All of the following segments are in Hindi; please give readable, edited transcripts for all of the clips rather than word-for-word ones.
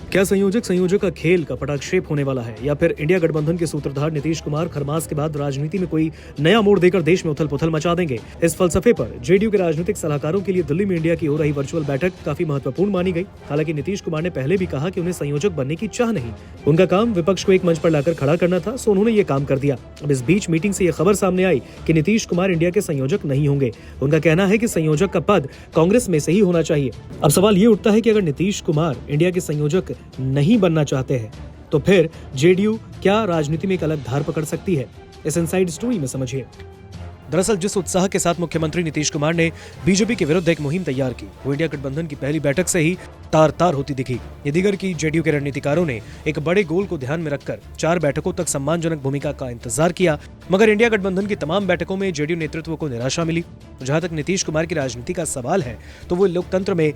क्या संयोजक का खेल का पटाक्षेप होने वाला है, या फिर इंडिया गठबंधन के सूत्रधार नीतीश कुमार खरमास के बाद राजनीति में कोई नया मोड़ देकर देश में उथल पुथल मचा देंगे? इस फलसफे पर जेडीयू के राजनीतिक सलाहकारों के लिए दिल्ली में इंडिया की हो रही वर्चुअल बैठक काफी महत्वपूर्ण मानी गई। हालांकि नीतीश कुमार ने पहले भी कहा कि उन्हें संयोजक बनने की चाह नहीं, उनका काम विपक्ष को एक मंच पर लाकर खड़ा करना था, सो उन्होंने ये काम कर दिया। अब इस बीच मीटिंग से यह खबर सामने आई कि नीतीश कुमार इंडिया के संयोजक नहीं होंगे। उनका कहना है कि संयोजक का पद कांग्रेस में से ही होना चाहिए। अब सवाल ये उठता है कि अगर नीतीश कुमार इंडिया के संयोजक नहीं बनना चाहते हैं तो फिर जेडीयू क्या राजनीति में एक अलग धार पकड़ सकती है? इस इनसाइड स्टोरी में समझिए। दरअसल जिस उत्साह के साथ मुख्यमंत्री नीतीश कुमार ने बीजेपी के विरुद्ध एक मुहिम तैयार की, वो इंडिया गठबंधन की पहली बैठक से ही तार तार होती दिखी। ये दीगर की जेडीयू के रणनीतिकारों ने एक बड़े गोल को ध्यान में रखकर 4 बैठकों तक सम्मानजनक भूमिका का इंतजार किया, मगर इंडिया गठबंधन की तमाम बैठकों में जेडीयू नेतृत्व को निराशा मिली। जहां तक नीतीश कुमार की राजनीति का सवाल है तो वो लोकतंत्र में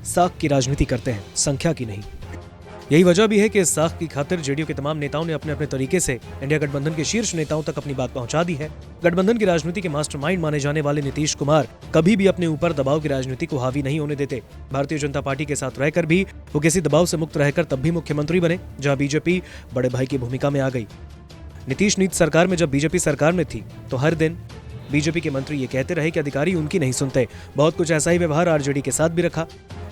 साख की राजनीति करते हैं, संख्या की नहीं। यही वजह भी है कि इस साख की खातिर जेडीयू के तमाम नेताओं ने अपने अपने तरीके से इंडिया गठबंधन के शीर्ष नेताओं तक अपनी बात पहुंचा दी है। गठबंधन की राजनीति के मास्टरमाइंड माने जाने वाले नीतीश कुमार कभी भी अपने ऊपर दबाव की राजनीति को हावी नहीं होने देते। भारतीय जनता पार्टी के साथ रहकर भी वो किसी दबाव से मुक्त रहकर तब भी मुख्यमंत्री बने जहाँ बीजेपी बड़े भाई की भूमिका में आ गई। नीतीश नीति सरकार में जब बीजेपी सरकार में थी तो हर दिन बीजेपी के मंत्री ये कहते रहे कि अधिकारी उनकी नहीं सुनते। बहुत कुछ ऐसा ही व्यवहार आरजेडी के साथ भी रखा।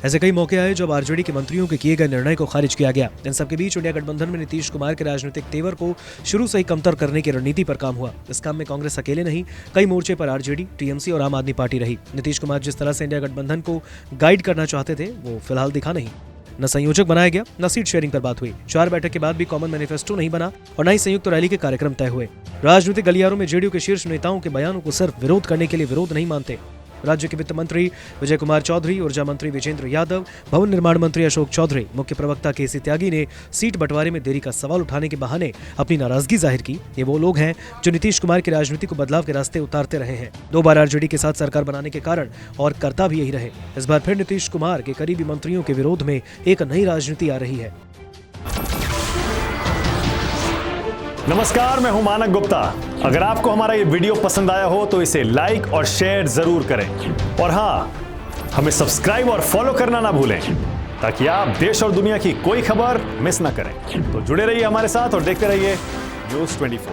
ऐसे कई मौके आए जब आरजेडी के मंत्रियों के किए गए निर्णय को खारिज किया गया। इन सबके बीच इंडिया गठबंधन में नीतीश कुमार के राजनीतिक तेवर को शुरू से ही कमतर करने की रणनीति पर काम हुआ। इस काम में कांग्रेस अकेले नहीं, कई मोर्चे पर आरजेडी, टीएमसी और आम आदमी पार्टी रही। नीतीश कुमार जिस तरह से इंडिया गठबंधन को गाइड करना चाहते थे वो फिलहाल दिखा नहीं। न संयोजक बनाया गया, न सीट शेयरिंग पर बात हुई। 4 बैठक के बाद भी कॉमन मैनिफेस्टो नहीं बना और न ही संयुक्त रैली के कार्यक्रम तय हुए। राजनीतिक गलियारों में जेडीयू के शीर्ष नेताओं के बयानों को सिर्फ विरोध करने के लिए विरोध नहीं मानते। राज्य के वित्त मंत्री विजय कुमार चौधरी, ऊर्जा मंत्री विजेंद्र यादव, भवन निर्माण मंत्री अशोक चौधरी, मुख्य प्रवक्ता केसी त्यागी ने सीट बंटवारे में देरी का सवाल उठाने के बहाने अपनी नाराजगी जाहिर की। ये वो लोग हैं जो नीतीश कुमार की राजनीति को बदलाव के रास्ते उतारते रहे हैं। 2 बार आरजेडी के साथ सरकार बनाने के कारण और करता भी यही रहे। इस बार फिर नीतीश कुमार के करीबी मंत्रियों के विरोध में एक नई राजनीति आ रही है। नमस्कार, मैं हूं मानक गुप्ता। अगर आपको हमारा ये वीडियो पसंद आया हो तो इसे लाइक और शेयर जरूर करें, और हाँ, हमें सब्सक्राइब और फॉलो करना ना भूलें ताकि आप देश और दुनिया की कोई खबर मिस ना करें। तो जुड़े रहिए हमारे साथ और देखते रहिए न्यूज़ 24।